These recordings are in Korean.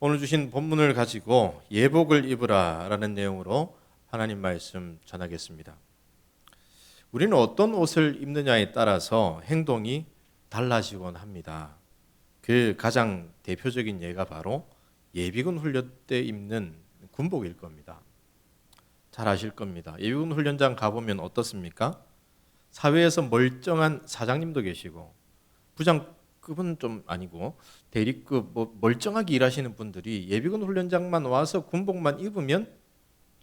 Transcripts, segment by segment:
오늘 주신 본문을 가지고 예복을 입으라 라는 내용으로 하나님 말씀 전하겠습니다. 우리는 어떤 옷을 입느냐에 따라서 행동이 달라지곤 합니다. 그 가장 대표적인 예가 바로 예비군 훈련 때 입는 군복일 겁니다. 잘 아실 겁니다. 예비군 훈련장 가보면 어떻습니까? 사회에서 멀쩡한 사장님도 계시고 부장급은 좀 아니고 대리급 멀쩡하게 일하시는 분들이 예비군 훈련장만 와서 군복만 입으면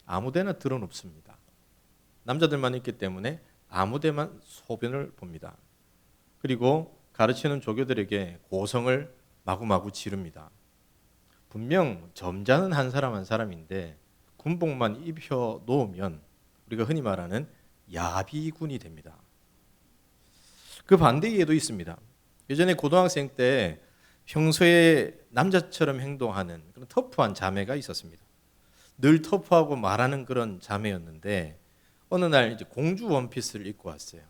아무데나 드러눕습니다. 남자들만 있기 때문에 아무데만 소변을 봅니다. 그리고 가르치는 조교들에게 고성을 마구마구 지릅니다. 분명 점잖은 한 사람 한 사람인데 군복만 입혀 놓으면 우리가 흔히 말하는 야비군이 됩니다. 그 반대 예도 있습니다. 예전에 고등학생 때 평소에 남자처럼 행동하는 그런 터프한 자매가 있었습니다. 늘 터프하고 말하는 그런 자매였는데 어느 날 이제 공주 원피스를 입고 왔어요.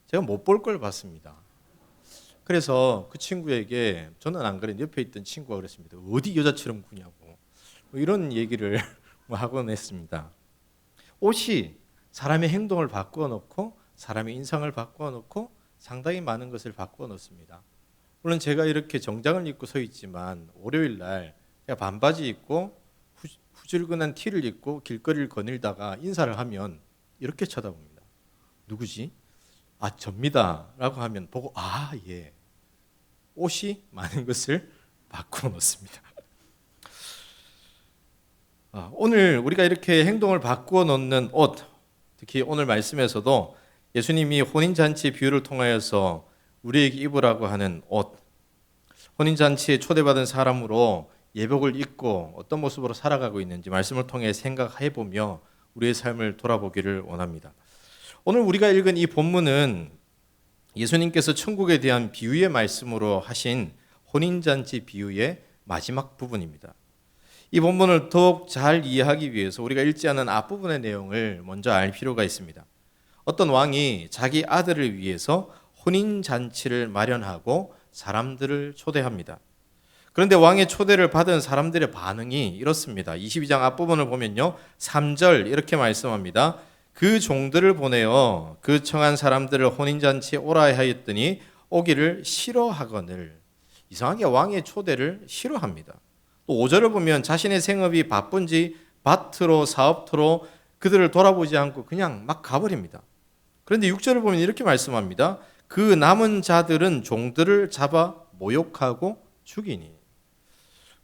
제가 못 볼 걸 봤습니다. 그래서 그 친구에게, 저는 안 그랬는데 옆에 있던 친구가 그랬습니다. 어디 여자처럼 구냐고 뭐 이런 얘기를 하곤 했습니다. 옷이 사람의 행동을 바꾸어 놓고 사람의 인상을 바꾸어 놓고 상당히 많은 것을 바꾸어 놓습니다. 물론 제가 이렇게 정장을 입고 서 있지만 월요일 날 제가 반바지 입고 후줄근한 티를 입고 길거리를 거닐다가 인사를 하면 이렇게 쳐다봅니다. 누구지? 아, 접니다 라고 하면 보고 예, 옷이 많은 것을 바꾸어 놓습니다. 오늘 우리가 이렇게 행동을 바꾸어 놓는 옷, 특히 오늘 말씀에서도 예수님이 혼인잔치 비유를 통하여서 우리에게 입으라고 하는 옷, 혼인잔치에 초대받은 사람으로 예복을 입고 어떤 모습으로 살아가고 있는지 말씀을 통해 생각해보며 우리의 삶을 돌아보기를 원합니다. 오늘 우리가 읽은 이 본문은 예수님께서 천국에 대한 비유의 말씀으로 하신 혼인잔치 비유의 마지막 부분입니다. 이 본문을 더욱 잘 이해하기 위해서 우리가 읽지 않은 앞부분의 내용을 먼저 알 필요가 있습니다. 어떤 왕이 자기 아들을 위해서 혼인잔치를 마련하고 사람들을 초대합니다. 그런데 왕의 초대를 받은 사람들의 반응이 이렇습니다. 22장 앞부분을 보면요, 3절 이렇게 말씀합니다. 그 종들을 보내어 그 청한 사람들을 혼인잔치에 오라 하였더니 오기를 싫어하거늘. 이상하게 왕의 초대를 싫어합니다. 또 5절을 보면 자신의 생업이 바쁜지 밭으로 사업터로 그들을 돌아보지 않고 그냥 막 가버립니다. 그런데 6절을 보면 이렇게 말씀합니다. 그 남은 자들은 종들을 잡아 모욕하고 죽이니.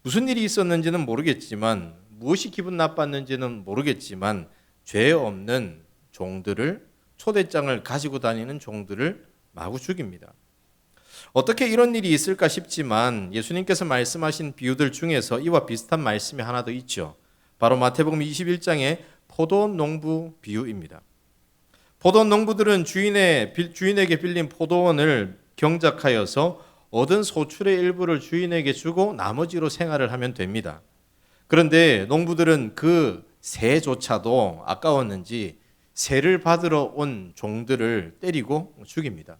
무슨 일이 있었는지는 모르겠지만, 무엇이 기분 나빴는지는 모르겠지만 죄 없는 종들을, 초대장을 가지고 다니는 종들을 마구 죽입니다. 어떻게 이런 일이 있을까 싶지만 예수님께서 말씀하신 비유들 중에서 이와 비슷한 말씀이 하나 더 있죠. 바로 마태복음 21장의 포도원 농부 비유입니다. 포도원 농부들은 주인에게 빌린 포도원을 경작하여서 얻은 소출의 일부를 주인에게 주고 나머지로 생활을 하면 됩니다. 그런데 농부들은 그 새조차도 아까웠는지 새를 받으러 온 종들을 때리고 죽입니다.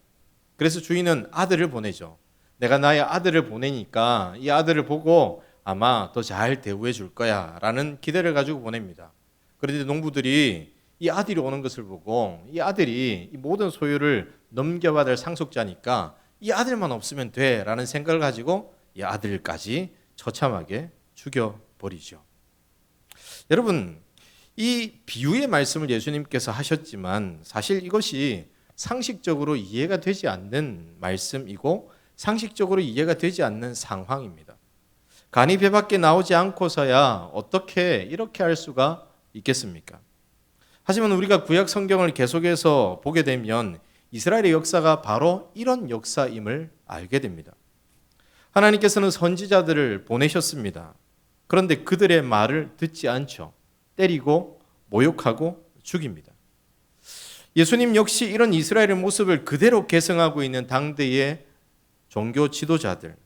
그래서 주인은 아들을 보내죠. 내가 나의 아들을 보내니까 이 아들을 보고 아마 더 잘 대우해 줄 거야 라는 기대를 가지고 보냅니다. 그런데 농부들이 이 아들이 오는 것을 보고 이 아들이 이 모든 소유를 넘겨받을 상속자니까 이 아들만 없으면 돼 라는 생각을 가지고 이 아들까지 처참하게 죽여버리죠. 여러분, 이 비유의 말씀을 예수님께서 하셨지만 사실 이것이 상식적으로 이해가 되지 않는 말씀이고 상식적으로 이해가 되지 않는 상황입니다. 간이 배 밖에 나오지 않고서야 어떻게 이렇게 할 수가 있겠습니까? 하지만 우리가 구약 성경을 계속해서 보게 되면 이스라엘의 역사가 바로 이런 역사임을 알게 됩니다. 하나님께서는 선지자들을 보내셨습니다. 그런데 그들의 말을 듣지 않죠. 때리고 모욕하고 죽입니다. 예수님 역시 이런 이스라엘의 모습을 그대로 계승하고 있는 당대의 종교 지도자들,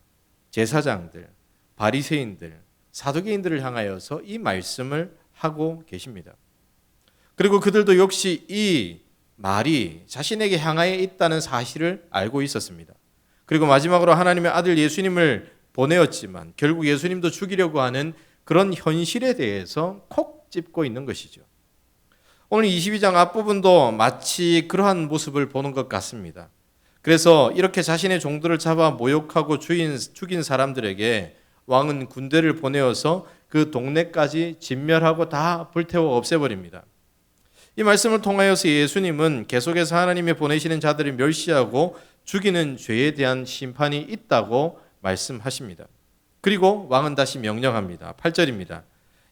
제사장들, 바리새인들, 사두개인들을 향하여서 이 말씀을 하고 계십니다. 그리고 그들도 역시 이 말이 자신에게 향하여 있다는 사실을 알고 있었습니다. 그리고 마지막으로 하나님의 아들 예수님을 보내었지만 결국 예수님도 죽이려고 하는 그런 현실에 대해서 콕 찝고 있는 것이죠. 오늘 22장 앞부분도 마치 그러한 모습을 보는 것 같습니다. 그래서 이렇게 자신의 종들을 잡아 모욕하고 죽인 사람들에게 왕은 군대를 보내어서 그 동네까지 진멸하고 다 불태워 없애버립니다. 이 말씀을 통하여서 예수님은 계속해서 하나님이 보내시는 자들을 멸시하고 죽이는 죄에 대한 심판이 있다고 말씀하십니다. 그리고 왕은 다시 명령합니다. 8절입니다.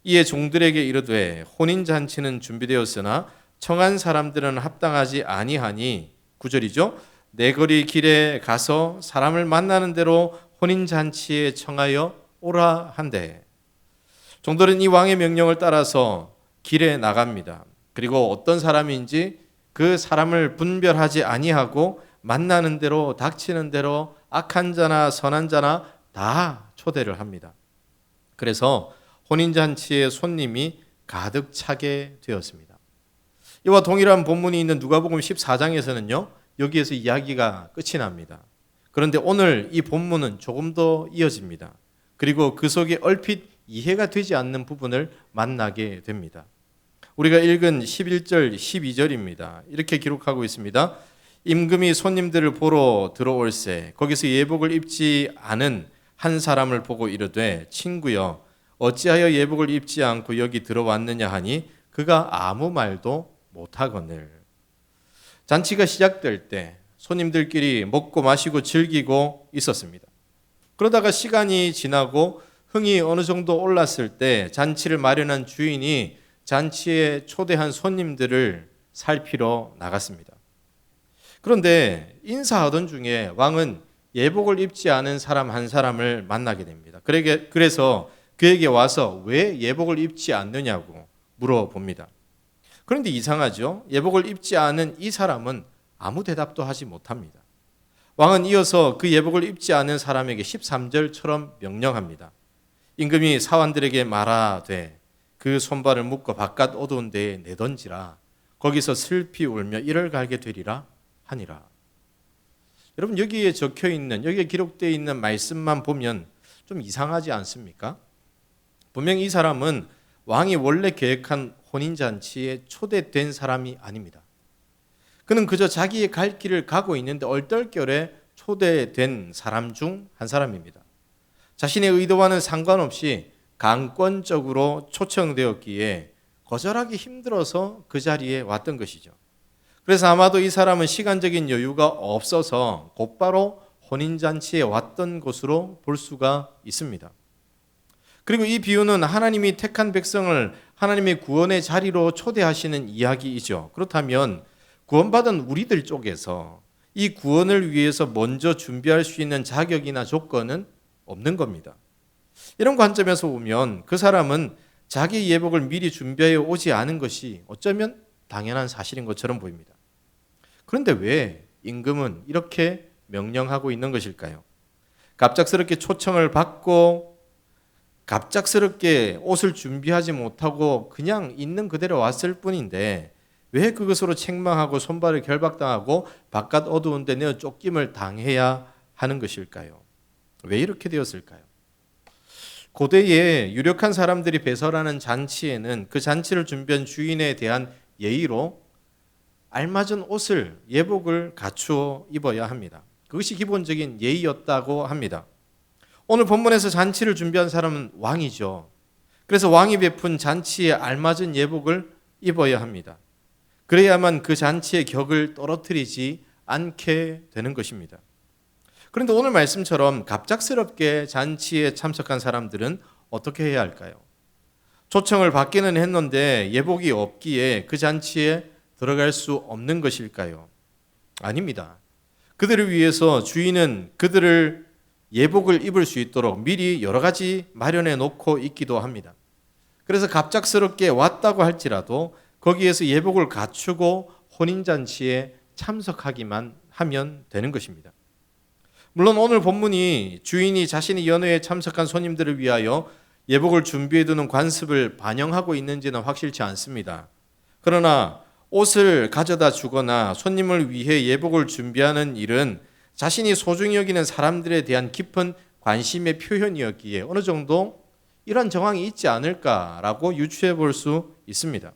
이에 종들에게 이르되 혼인잔치는 준비되었으나 청한 사람들은 합당하지 아니하니 9절이죠. 내거리 길에 가서 사람을 만나는 대로 혼인잔치에 청하여 오라 한대. 종들은 이 왕의 명령을 따라서 길에 나갑니다. 그리고 어떤 사람인지 그 사람을 분별하지 아니하고 만나는 대로 닥치는 대로 악한 자나 선한 자나 다 초대를 합니다. 그래서 혼인잔치의 손님이 가득 차게 되었습니다. 이와 동일한 본문이 있는 누가복음 14장에서는요. 여기에서 이야기가 끝이 납니다. 그런데 오늘 이 본문은 조금 더 이어집니다. 그리고 그 속에 얼핏 이해가 되지 않는 부분을 만나게 됩니다. 우리가 읽은 11절, 12절입니다. 이렇게 기록하고 있습니다. 임금이 손님들을 보러 들어올세 거기서 예복을 입지 않은 한 사람을 보고 이르되 친구여 어찌하여 예복을 입지 않고 여기 들어왔느냐 하니 그가 아무 말도 못하거늘. 잔치가 시작될 때 손님들끼리 먹고 마시고 즐기고 있었습니다. 그러다가 시간이 지나고 흥이 어느 정도 올랐을 때 잔치를 마련한 주인이 잔치에 초대한 손님들을 살피러 나갔습니다. 그런데 인사하던 중에 왕은 예복을 입지 않은 사람 한 사람을 만나게 됩니다. 그래서 그에게 와서 왜 예복을 입지 않느냐고 물어봅니다. 그런데 이상하죠? 예복을 입지 않은 이 사람은 아무 대답도 하지 못합니다. 왕은 이어서 그 예복을 입지 않은 사람에게 13절처럼 명령합니다. 임금이 사환들에게 말하되 그 손발을 묶어 바깥 어두운 데에 내던지라. 거기서 슬피 울며 이를 갈게 되리라 하니라. 여러분 여기에 적혀 있는 여기에 기록되어 있는 말씀만 보면 좀 이상하지 않습니까? 분명 이 사람은 왕이 원래 계획한 혼인잔치에 초대된 사람이 아닙니다. 그는 그저 자기의 갈 길을 가고 있는데 얼떨결에 초대된 사람 중 한 사람입니다. 자신의 의도와는 상관없이 강권적으로 초청되었기에 거절하기 힘들어서 그 자리에 왔던 것이죠. 그래서 아마도 이 사람은 시간적인 여유가 없어서 곧바로 혼인잔치에 왔던 것으로 볼 수가 있습니다. 그리고 이 비유는 하나님이 택한 백성을 하나님의 구원의 자리로 초대하시는 이야기이죠. 그렇다면 구원받은 우리들 쪽에서 이 구원을 위해서 먼저 준비할 수 있는 자격이나 조건은 없는 겁니다. 이런 관점에서 보면 그 사람은 자기 예복을 미리 준비해 오지 않은 것이 어쩌면 당연한 사실인 것처럼 보입니다. 그런데 왜 임금은 이렇게 명령하고 있는 것일까요? 갑작스럽게 초청을 받고 갑작스럽게 옷을 준비하지 못하고 그냥 있는 그대로 왔을 뿐인데 왜 그것으로 책망하고 손발을 결박당하고 바깥 어두운 데 내어 쫓김을 당해야 하는 것일까요? 왜 이렇게 되었을까요? 고대에 유력한 사람들이 배설하는 잔치에는 그 잔치를 준비한 주인에 대한 예의로 알맞은 옷을 예복을 갖추어 입어야 합니다. 그것이 기본적인 예의였다고 합니다. 오늘 본문에서 잔치를 준비한 사람은 왕이죠. 그래서 왕이 베푼 잔치에 알맞은 예복을 입어야 합니다. 그래야만 그 잔치의 격을 떨어뜨리지 않게 되는 것입니다. 그런데 오늘 말씀처럼 갑작스럽게 잔치에 참석한 사람들은 어떻게 해야 할까요? 초청을 받기는 했는데 예복이 없기에 그 잔치에 들어갈 수 없는 것일까요? 아닙니다. 그들을 위해서 주인은 그들을 예복을 입을 수 있도록 미리 여러 가지 마련해 놓고 있기도 합니다. 그래서 갑작스럽게 왔다고 할지라도 거기에서 예복을 갖추고 혼인잔치에 참석하기만 하면 되는 것입니다. 물론 오늘 본문이 주인이 자신의 연회에 참석한 손님들을 위하여 예복을 준비해두는 관습을 반영하고 있는지는 확실치 않습니다. 그러나 옷을 가져다 주거나 손님을 위해 예복을 준비하는 일은 자신이 소중히 여기는 사람들에 대한 깊은 관심의 표현이었기에 어느 정도 이런 정황이 있지 않을까라고 유추해 볼 수 있습니다.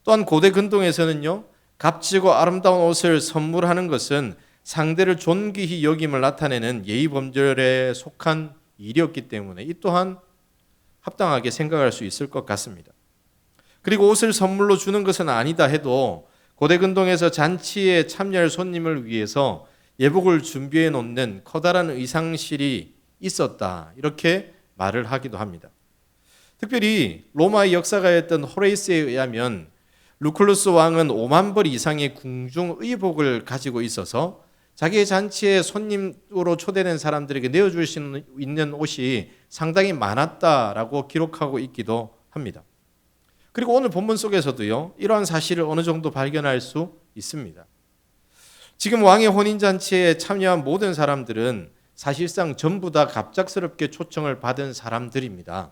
또한 고대 근동에서는요, 값지고 아름다운 옷을 선물하는 것은 상대를 존귀히 여김을 나타내는 예의 범절에 속한 일이었기 때문에 이 또한 합당하게 생각할 수 있을 것 같습니다. 그리고 옷을 선물로 주는 것은 아니다 해도 고대 근동에서 잔치에 참여할 손님을 위해서 예복을 준비해 놓는 커다란 의상실이 있었다, 이렇게 말을 하기도 합니다. 특별히 로마의 역사가였던 호레이스에 의하면 루클루스 왕은 5만 벌 이상의 궁중 의복을 가지고 있어서 자기의 잔치에 손님으로 초대된 사람들에게 내어줄 수 있는 옷이 상당히 많았다라고 기록하고 있기도 합니다. 그리고 오늘 본문 속에서도요, 이러한 사실을 어느 정도 발견할 수 있습니다. 지금 왕의 혼인잔치에 참여한 모든 사람들은 사실상 전부 다 갑작스럽게 초청을 받은 사람들입니다.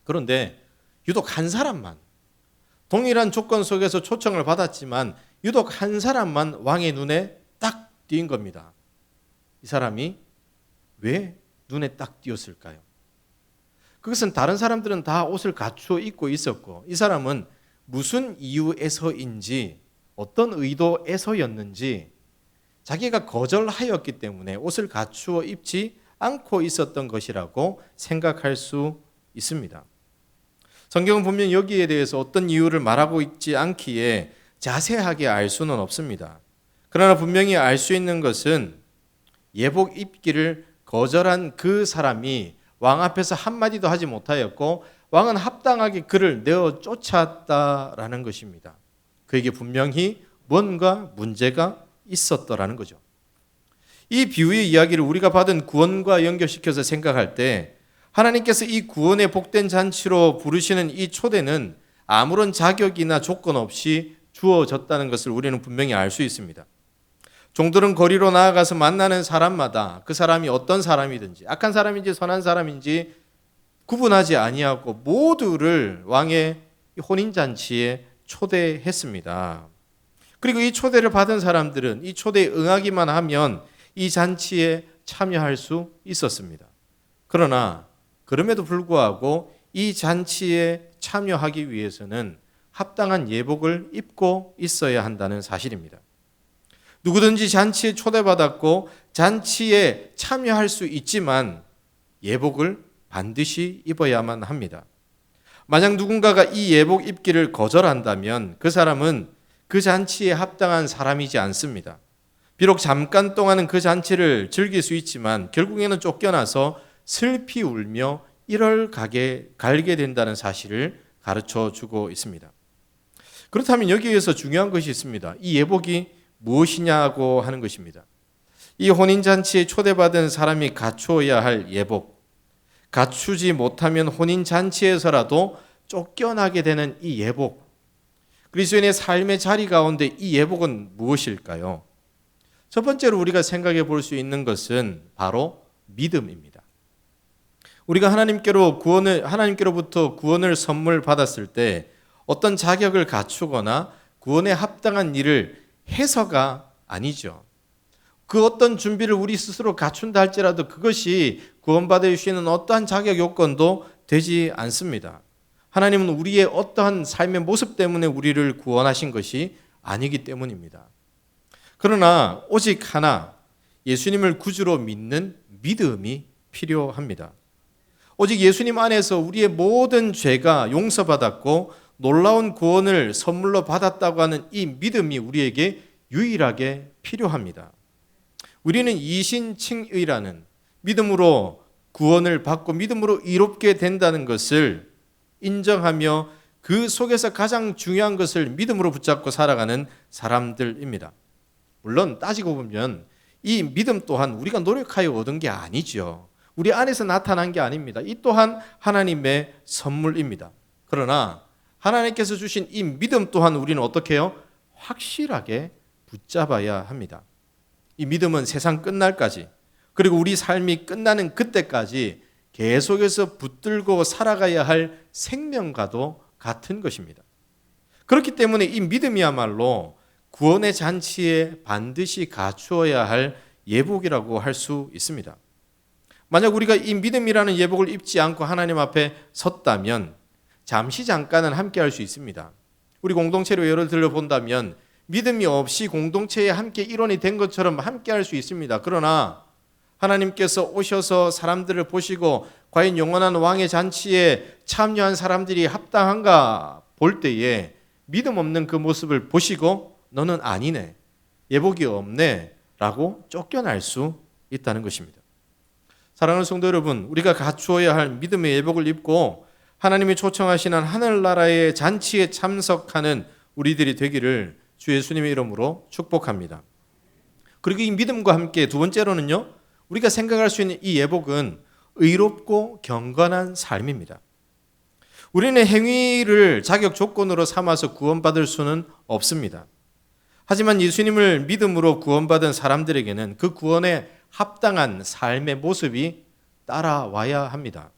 그런데 유독 한 사람만, 동일한 조건 속에서 초청을 받았지만 유독 한 사람만 왕의 눈에 딱 띈 겁니다. 이 사람이 왜 눈에 딱 띄었을까요? 그것은 다른 사람들은 다 옷을 갖추어 입고 있었고, 이 사람은 무슨 이유에서인지, 어떤 의도에서였는지 자기가 거절하였기 때문에 옷을 갖추어 입지 않고 있었던 것이라고 생각할 수 있습니다. 성경은 분명 여기에 대해서 어떤 이유를 말하고 있지 않기에 자세하게 알 수는 없습니다. 그러나 분명히 알 수 있는 것은 예복 입기를 거절한 그 사람이 왕 앞에서 한마디도 하지 못하였고 왕은 합당하게 그를 내어 쫓았다라는 것입니다. 그에게 분명히 뭔가 문제가 있었더라는 거죠. 이 비유의 이야기를 우리가 받은 구원과 연결시켜서 생각할 때 하나님께서 이 구원의 복된 잔치로 부르시는 이 초대는 아무런 자격이나 조건 없이 주어졌다는 것을 우리는 분명히 알 수 있습니다. 종들은 거리로 나아가서 만나는 사람마다 그 사람이 어떤 사람이든지 악한 사람인지 선한 사람인지 구분하지 아니하고 모두를 왕의 혼인잔치에 초대했습니다. 그리고 이 초대를 받은 사람들은 이 초대에 응하기만 하면 이 잔치에 참여할 수 있었습니다. 그러나 그럼에도 불구하고 이 잔치에 참여하기 위해서는 합당한 예복을 입고 있어야 한다는 사실입니다. 누구든지 잔치에 초대받았고 잔치에 참여할 수 있지만 예복을 반드시 입어야만 합니다. 만약 누군가가 이 예복 입기를 거절한다면 그 사람은 그 잔치에 합당한 사람이지 않습니다. 비록 잠깐 동안은 그 잔치를 즐길 수 있지만 결국에는 쫓겨나서 슬피 울며 갈게 된다는 사실을 가르쳐 주고 있습니다. 그렇다면 여기에서 중요한 것이 있습니다. 이 예복이 무엇이냐고 하는 것입니다. 이 혼인잔치에 초대받은 사람이 갖추어야 할 예복, 갖추지 못하면 혼인잔치에서라도 쫓겨나게 되는 이 예복, 그리스도인의 삶의 자리 가운데 이 예복은 무엇일까요? 첫 번째로 우리가 생각해 볼 수 있는 것은 바로 믿음입니다. 우리가 하나님께로부터 구원을 선물 받았을 때 어떤 자격을 갖추거나 구원에 합당한 일을 해서가 아니죠. 그 어떤 준비를 우리 스스로 갖춘다 할지라도 그것이 구원받을 수 있는 어떠한 자격 요건도 되지 않습니다. 하나님은 우리의 어떠한 삶의 모습 때문에 우리를 구원하신 것이 아니기 때문입니다. 그러나 오직 하나, 예수님을 구주로 믿는 믿음이 필요합니다. 오직 예수님 안에서 우리의 모든 죄가 용서받았고 놀라운 구원을 선물로 받았다고 하는 이 믿음이 우리에게 유일하게 필요합니다. 우리는 이신칭의라는 믿음으로 구원을 받고 믿음으로 이롭게 된다는 것을 인정하며 그 속에서 가장 중요한 것을 믿음으로 붙잡고 살아가는 사람들입니다. 물론 따지고 보면 이 믿음 또한 우리가 노력하여 얻은 게 아니죠. 우리 안에서 나타난 게 아닙니다. 이 또한 하나님의 선물입니다. 그러나 하나님께서 주신 이 믿음 또한 우리는 어떻게 해요? 확실하게 붙잡아야 합니다. 이 믿음은 세상 끝날까지, 그리고 우리 삶이 끝나는 그때까지 계속해서 붙들고 살아가야 할 생명과도 같은 것입니다. 그렇기 때문에 이 믿음이야말로 구원의 잔치에 반드시 갖추어야 할 예복이라고 할 수 있습니다. 만약 우리가 이 믿음이라는 예복을 입지 않고 하나님 앞에 섰다면 잠깐은 함께 할 수 있습니다. 우리 공동체로 예를 들어 본다면 믿음이 없이 공동체에 함께 일원이 된 것처럼 함께 할 수 있습니다. 그러나 하나님께서 오셔서 사람들을 보시고 과연 영원한 왕의 잔치에 참여한 사람들이 합당한가 볼 때에 믿음 없는 그 모습을 보시고 너는 아니네, 예복이 없네 라고 쫓겨날 수 있다는 것입니다. 사랑하는 성도 여러분, 우리가 갖추어야 할 믿음의 예복을 입고 하나님이 초청하시는 하늘나라의 잔치에 참석하는 우리들이 되기를 주 예수님의 이름으로 축복합니다. 그리고 이 믿음과 함께 두 번째로는요, 우리가 생각할 수 있는 이 예복은 의롭고 경건한 삶입니다. 우리는 행위를 자격 조건으로 삼아서 구원받을 수는 없습니다. 하지만 예수님을 믿음으로 구원받은 사람들에게는 그 구원에 합당한 삶의 모습이 따라와야 합니다.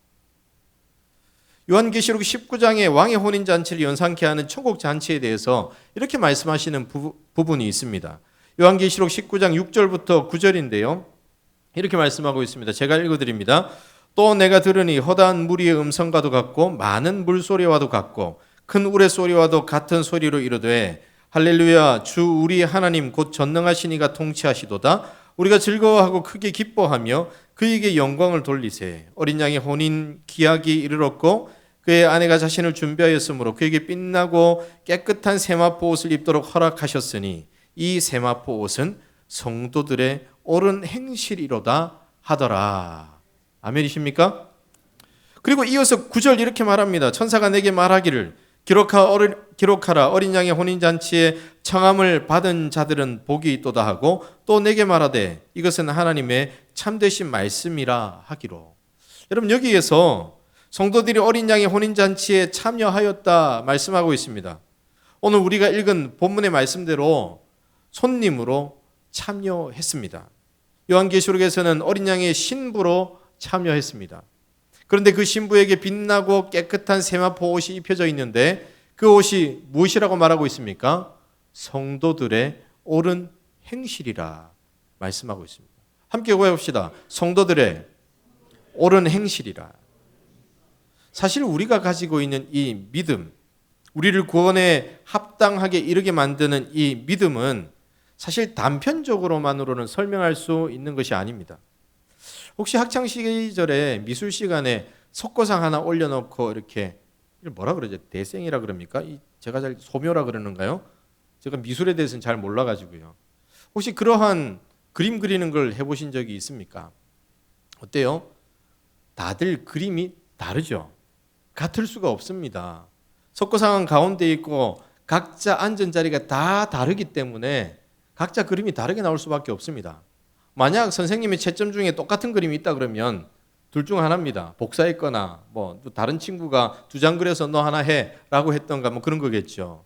요한계시록 19장의 왕의 혼인잔치를 연상케 하는 천국잔치에 대해서 이렇게 말씀하시는 부분이 있습니다. 요한계시록 19장 6절부터 9절인데요. 이렇게 말씀하고 있습니다. 제가 읽어드립니다. 또 내가 들으니 허다한 무리의 음성과도 같고 많은 물소리와도 같고 큰 우레소리와도 같은 소리로 이르되 할렐루야, 주 우리 하나님 곧 전능하신 이가 통치하시도다. 우리가 즐거워하고 크게 기뻐하며 그에게 영광을 돌리세. 어린 양의 혼인 기약이 이르렀고 그의 아내가 자신을 준비하였으므로 그에게 빛나고 깨끗한 세마포 옷을 입도록 허락하셨으니 이 세마포 옷은 성도들의 옳은 행실이로다 하더라. 아멘이십니까? 그리고 이어서 9절 이렇게 말합니다. 천사가 내게 말하기를 기록하라. 어린 양의 혼인잔치에 청함을 받은 자들은 복이 있도다 하고 또 내게 말하되 이것은 하나님의 참되신 말씀이라 하기로. 여러분, 여기에서 성도들이 어린 양의 혼인잔치에 참여하였다 말씀하고 있습니다. 오늘 우리가 읽은 본문의 말씀대로 손님으로 참여했습니다. 요한계시록에서는 어린 양의 신부로 참여했습니다. 그런데 그 신부에게 빛나고 깨끗한 세마포 옷이 입혀져 있는데 그 옷이 무엇이라고 말하고 있습니까? 성도들의 옳은 행실이라 말씀하고 있습니다. 함께 고해봅시다. 성도들의 옳은 행실이라. 사실 우리가 가지고 있는 이 믿음, 우리를 구원에 합당하게 이르게 만드는 이 믿음은 사실 단편적으로만으로는 설명할 수 있는 것이 아닙니다. 혹시 학창 시절에 미술 시간에 석고상 하나 올려놓고 이렇게 뭐라 그러죠? 대생이라 그럽니까? 제가 잘 소묘라 그러는가요? 제가 미술에 대해서는 잘 몰라가지고요. 혹시 그러한 그림 그리는 걸 해보신 적이 있습니까? 어때요? 다들 그림이 다르죠? 같을 수가 없습니다. 석고상은 가운데 있고 각자 앉은 자리가 다 다르기 때문에 각자 그림이 다르게 나올 수밖에 없습니다. 만약 선생님의 채점 중에 똑같은 그림이 있다 그러면 둘 중 하나입니다. 복사했거나 뭐 다른 친구가 두 장 그려서 너 하나 해라고 했던가 뭐 그런 거겠죠.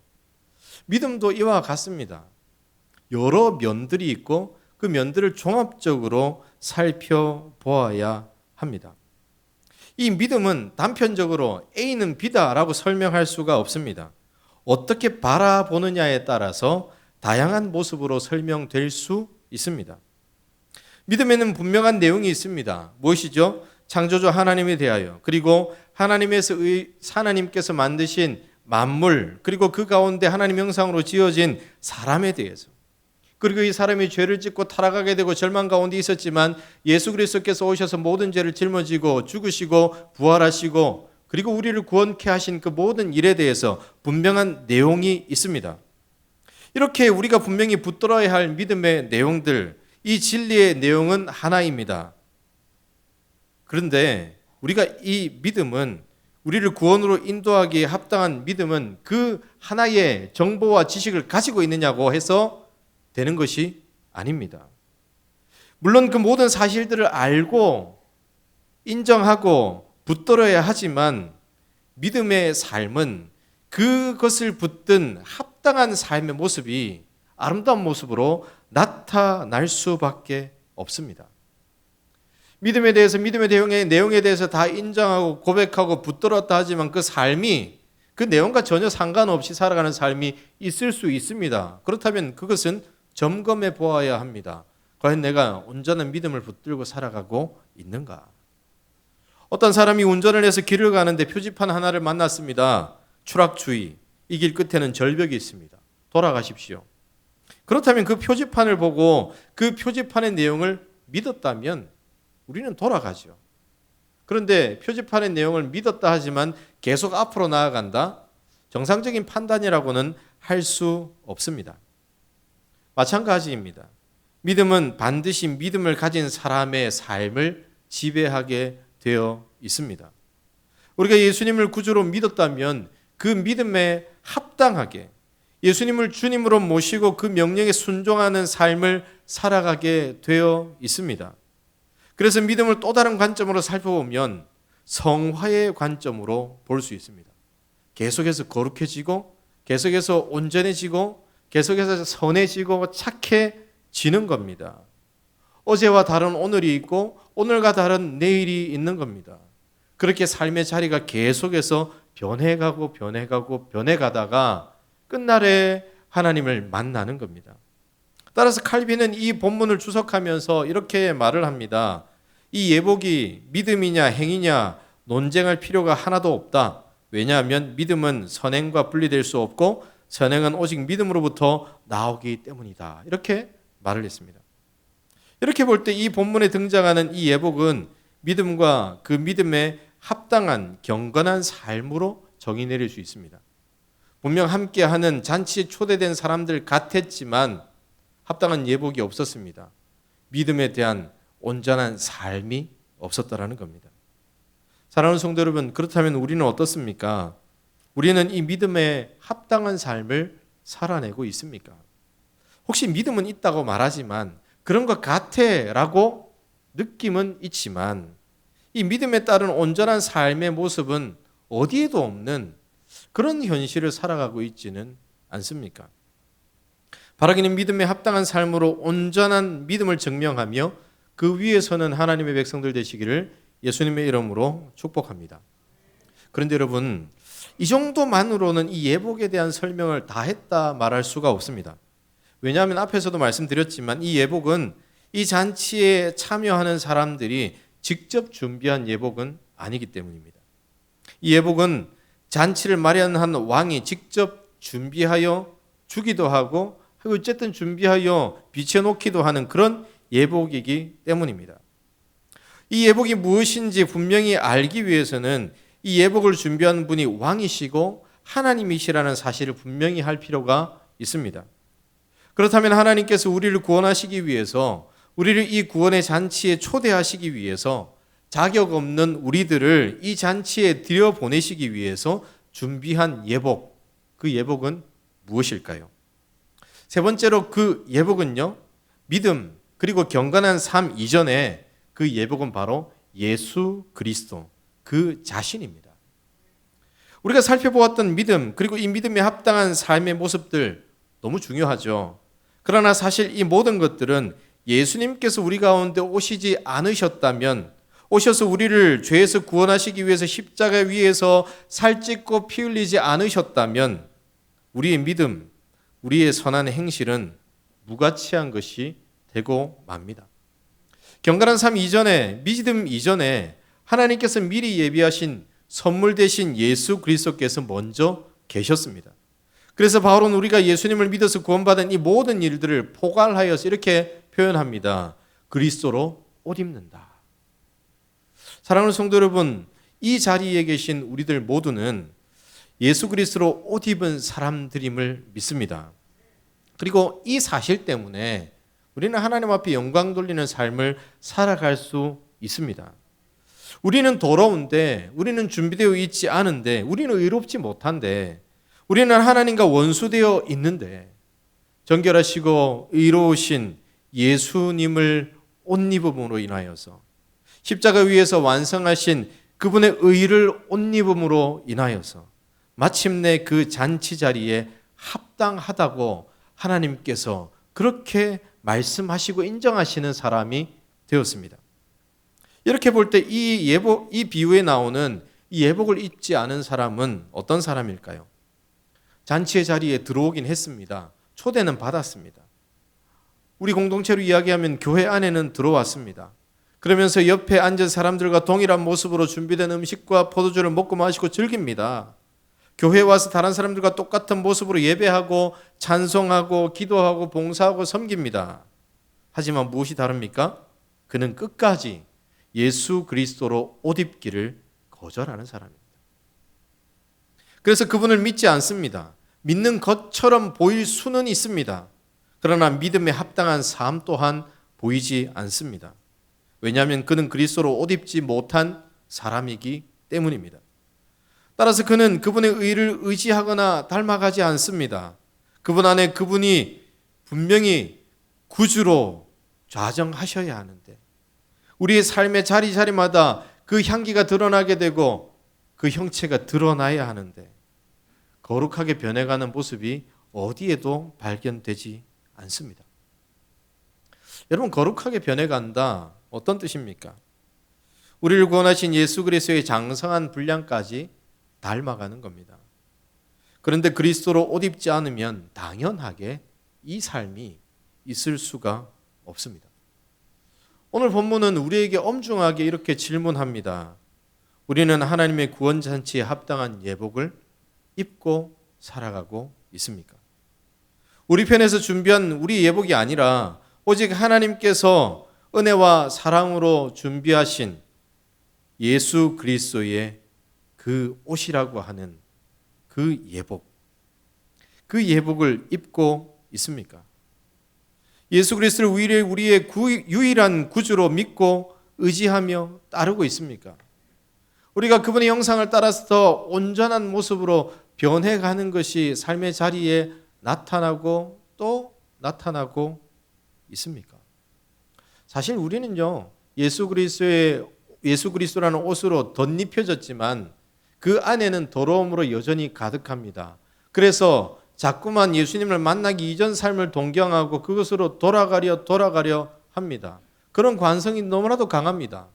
믿음도 이와 같습니다. 여러 면들이 있고 그 면들을 종합적으로 살펴보아야 합니다. 이 믿음은 단편적으로 A는 B다라고 설명할 수가 없습니다. 어떻게 바라보느냐에 따라서 다양한 모습으로 설명될 수 있습니다. 믿음에는 분명한 내용이 있습니다. 무엇이죠? 창조주 하나님에 대하여, 그리고 하나님께서 만드신 만물, 그리고 그 가운데 하나님 형상으로 지어진 사람에 대해서, 그리고 이 사람이 죄를 짓고 타락하게 되고 절망 가운데 있었지만 예수 그리스도께서 오셔서 모든 죄를 짊어지고 죽으시고 부활하시고 그리고 우리를 구원케 하신 그 모든 일에 대해서 분명한 내용이 있습니다. 이렇게 우리가 분명히 붙들어야 할 믿음의 내용들, 이 진리의 내용은 하나입니다. 그런데 우리가 이 믿음은, 우리를 구원으로 인도하기에 합당한 믿음은 그 하나의 정보와 지식을 가지고 있느냐고 해서 되는 것이 아닙니다. 물론 그 모든 사실들을 알고 인정하고 붙들어야 하지만 믿음의 삶은 그것을 붙든 합당한 삶의 모습이 아름다운 모습으로 나타날 수밖에 없습니다. 믿음에 대해서, 믿음의 내용에 대해서 다 인정하고 고백하고 붙들었다 하지만 그 삶이 그 내용과 전혀 상관없이 살아가는 삶이 있을 수 있습니다. 그렇다면 그것은 점검해 보아야 합니다. 과연 내가 온전한 믿음을 붙들고 살아가고 있는가? 어떤 사람이 운전을 해서 길을 가는데 표지판 하나를 만났습니다. 추락주의. 이 길 끝에는 절벽이 있습니다. 돌아가십시오. 그렇다면 그 표지판을 보고 그 표지판의 내용을 믿었다면 우리는 돌아가죠. 그런데 표지판의 내용을 믿었다 하지만 계속 앞으로 나아간다? 정상적인 판단이라고는 할 수 없습니다. 마찬가지입니다. 믿음은 반드시 믿음을 가진 사람의 삶을 지배하게 되어 있습니다. 우리가 예수님을 구주로 믿었다면 그 믿음에 합당하게 예수님을 주님으로 모시고 그 명령에 순종하는 삶을 살아가게 되어 있습니다. 그래서 믿음을 또 다른 관점으로 살펴보면 성화의 관점으로 볼 수 있습니다. 계속해서 거룩해지고 계속해서 온전해지고 계속해서 선해지고 착해지는 겁니다. 어제와 다른 오늘이 있고 오늘과 다른 내일이 있는 겁니다. 그렇게 삶의 자리가 계속해서 변해가다가 끝날에 하나님을 만나는 겁니다. 따라서 칼빈은 이 본문을 주석하면서 이렇게 말을 합니다. 이 예복이 믿음이냐 행위냐 논쟁할 필요가 하나도 없다. 왜냐하면 믿음은 선행과 분리될 수 없고 선행은 오직 믿음으로부터 나오기 때문이다. 이렇게 말을 했습니다. 이렇게 볼 때 이 본문에 등장하는 이 예복은 믿음과 그 믿음에 합당한 경건한 삶으로 정의 내릴 수 있습니다. 분명 함께하는 잔치에 초대된 사람들 같았지만 합당한 예복이 없었습니다. 믿음에 대한 온전한 삶이 없었다라는 겁니다. 사랑하는 성도 여러분, 그렇다면 우리는 어떻습니까? 우리는 이 믿음에 합당한 삶을 살아내고 있습니까? 혹시 믿음은 있다고 말하지만 그런 것 같아라고 느낌은 있지만 이 믿음에 따른 온전한 삶의 모습은 어디에도 없는 그런 현실을 살아가고 있지는 않습니까? 바라기는 믿음에 합당한 삶으로 온전한 믿음을 증명하며 그 위에 서는 하나님의 백성들 되시기를 예수님의 이름으로 축복합니다. 그런데 여러분, 이 정도만으로는 이 예복에 대한 설명을 다 했다 말할 수가 없습니다. 왜냐하면 앞에서도 말씀드렸지만 이 예복은 이 잔치에 참여하는 사람들이 직접 준비한 예복은 아니기 때문입니다. 이 예복은 잔치를 마련한 왕이 직접 준비하여 주기도 하고 어쨌든 준비하여 비춰놓기도 하는 그런 예복이기 때문입니다. 이 예복이 무엇인지 분명히 알기 위해서는 이 예복을 준비한 분이 왕이시고 하나님이시라는 사실을 분명히 할 필요가 있습니다. 그렇다면 하나님께서 우리를 구원하시기 위해서 우리를 이 구원의 잔치에 초대하시기 위해서 자격 없는 우리들을 이 잔치에 들여보내시기 위해서 준비한 예복, 그 예복은 무엇일까요? 세 번째로 그 예복은요, 믿음 그리고 경건한 삶 이전에 그 예복은 바로 예수 그리스도 그 자신입니다. 우리가 살펴보았던 믿음 그리고 이 믿음에 합당한 삶의 모습들 너무 중요하죠. 그러나 사실 이 모든 것들은 예수님께서 우리 가운데 오시지 않으셨다면, 오셔서 우리를 죄에서 구원하시기 위해서 십자가 위에서 살찢고 피 흘리지 않으셨다면 우리의 믿음, 우리의 선한 행실은 무가치한 것이 되고 맙니다. 경건한 삶 이전에, 믿음 이전에 하나님께서 미리 예비하신 선물 대신 예수 그리스도께서 먼저 계셨습니다. 그래서 바울은 우리가 예수님을 믿어서 구원받은 이 모든 일들을 포괄하여서 이렇게 표현합니다. 그리스도로 옷 입는다. 사랑하는 성도 여러분, 이 자리에 계신 우리들 모두는 예수 그리스도로 옷 입은 사람들임을 믿습니다. 그리고 이 사실 때문에 우리는 하나님 앞에 영광 돌리는 삶을 살아갈 수 있습니다. 우리는 더러운데, 우리는 준비되어 있지 않은데, 우리는 의롭지 못한데, 우리는 하나님과 원수되어 있는데 정결하시고 의로우신 예수님을 옷 입음으로 인하여서 십자가 위에서 완성하신 그분의 의를 옷 입음으로 인하여서 마침내 그 잔치 자리에 합당하다고 하나님께서 그렇게 말씀하시고 인정하시는 사람이 되었습니다. 이렇게 볼 때 이 비유에 나오는 이 예복을 입지 않은 사람은 어떤 사람일까요? 잔치의 자리에 들어오긴 했습니다. 초대는 받았습니다. 우리 공동체로 이야기하면 교회 안에는 들어왔습니다. 그러면서 옆에 앉은 사람들과 동일한 모습으로 준비된 음식과 포도주를 먹고 마시고 즐깁니다. 교회에 와서 다른 사람들과 똑같은 모습으로 예배하고 찬송하고 기도하고 봉사하고 섬깁니다. 하지만 무엇이 다릅니까? 그는 끝까지 예수 그리스도로 옷 입기를 거절하는 사람입니다. 그래서 그분을 믿지 않습니다. 믿는 것처럼 보일 수는 있습니다. 그러나 믿음에 합당한 삶 또한 보이지 않습니다. 왜냐하면 그는 그리스도로 옷 입지 못한 사람이기 때문입니다. 따라서 그는 그분의 의를 의지하거나 닮아가지 않습니다. 그분 안에 그분이 분명히 구주로 좌정하셔야 하는데 우리의 삶의 자리자리마다 그 향기가 드러나게 되고 그 형체가 드러나야 하는데 거룩하게 변해가는 모습이 어디에도 발견되지 않습니다. 여러분, 거룩하게 변해간다 어떤 뜻입니까? 우리를 구원하신 예수 그리스도의 장성한 분량까지 닮아가는 겁니다. 그런데 그리스도로 옷 입지 않으면 당연하게 이 삶이 있을 수가 없습니다. 오늘 본문은 우리에게 엄중하게 이렇게 질문합니다. 우리는 하나님의 구원잔치에 합당한 예복을 입고 살아가고 있습니까? 우리 편에서 준비한 우리 예복이 아니라 오직 하나님께서 은혜와 사랑으로 준비하신 예수 그리스도의 그 옷이라고 하는 그 예복을 입고 있습니까? 예수 그리스도를 우리의 유일한 구주로 믿고 의지하며 따르고 있습니까? 우리가 그분의 형상을 따라서 더 온전한 모습으로 변해가는 것이 삶의 자리에 나타나고 또 나타나고 있습니까? 사실 우리는요, 예수 그리스도라는 옷으로 덧입혀졌지만 그 안에는 더러움으로 여전히 가득합니다. 그래서 자꾸만 예수님을 만나기 이전 삶을 동경하고 그것으로 돌아가려 합니다. 그런 관성이 너무나도 강합니다.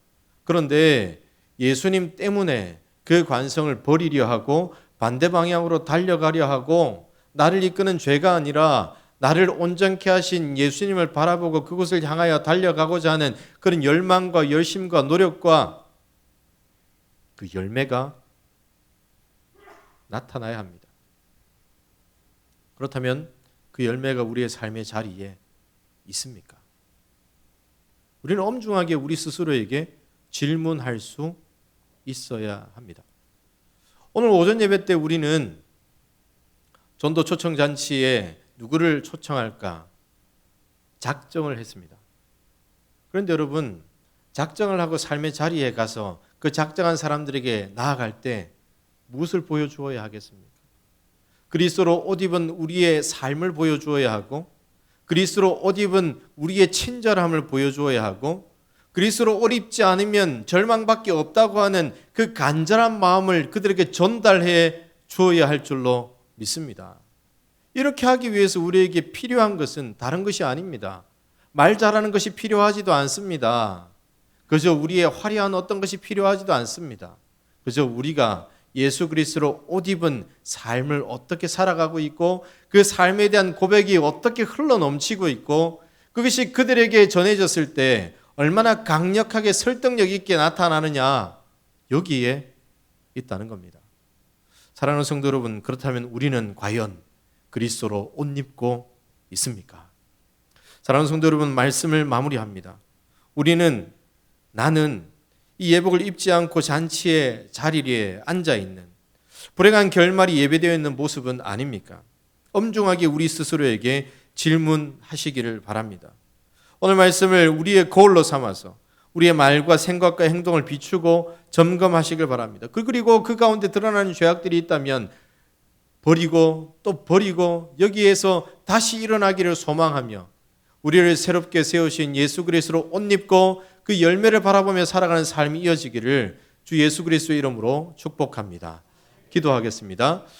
그런데 예수님 때문에 그 관성을 버리려 하고 반대 방향으로 달려가려 하고 나를 이끄는 죄가 아니라 나를 온전케 하신 예수님을 바라보고 그곳을 향하여 달려가고자 하는 그런 열망과 열심과 노력과 그 열매가 나타나야 합니다. 그렇다면 그 열매가 우리의 삶의 자리에 있습니까? 우리는 엄중하게 우리 스스로에게 질문할 수 있어야 합니다. 오늘 오전 예배 때 우리는 전도 초청 잔치에 누구를 초청할까 작정을 했습니다. 그런데 여러분, 작정을 하고 삶의 자리에 가서 그 작정한 사람들에게 나아갈 때 무엇을 보여주어야 하겠습니까? 그리스도로 옷 입은 우리의 삶을 보여주어야 하고, 그리스도로 옷 입은 우리의 친절함을 보여주어야 하고, 그리스도로 옷 입지 않으면 절망밖에 없다고 하는 그 간절한 마음을 그들에게 전달해 주어야 할 줄로 믿습니다. 이렇게 하기 위해서 우리에게 필요한 것은 다른 것이 아닙니다. 말 잘하는 것이 필요하지도 않습니다. 그저 우리의 화려한 어떤 것이 필요하지도 않습니다. 그저 우리가 예수 그리스도로 옷 입은 삶을 어떻게 살아가고 있고 그 삶에 대한 고백이 어떻게 흘러넘치고 있고 그것이 그들에게 전해졌을 때 얼마나 강력하게 설득력 있게 나타나느냐, 여기에 있다는 겁니다. 사랑하는 성도 여러분, 그렇다면 우리는 과연 그리스도로 옷 입고 있습니까? 사랑하는 성도 여러분, 말씀을 마무리합니다. 나는 이 예복을 입지 않고 잔치의 자리에 앉아있는 불행한 결말이 예배되어 있는 모습은 아닙니까? 엄중하게 우리 스스로에게 질문하시기를 바랍니다. 오늘 말씀을 우리의 거울로 삼아서 우리의 말과 생각과 행동을 비추고 점검하시길 바랍니다. 그리고 그 가운데 드러나는 죄악들이 있다면 버리고 또 버리고 여기에서 다시 일어나기를 소망하며 우리를 새롭게 세우신 예수 그리스도로 옷 입고 그 열매를 바라보며 살아가는 삶이 이어지기를 주 예수 그리스도의 이름으로 축복합니다. 기도하겠습니다.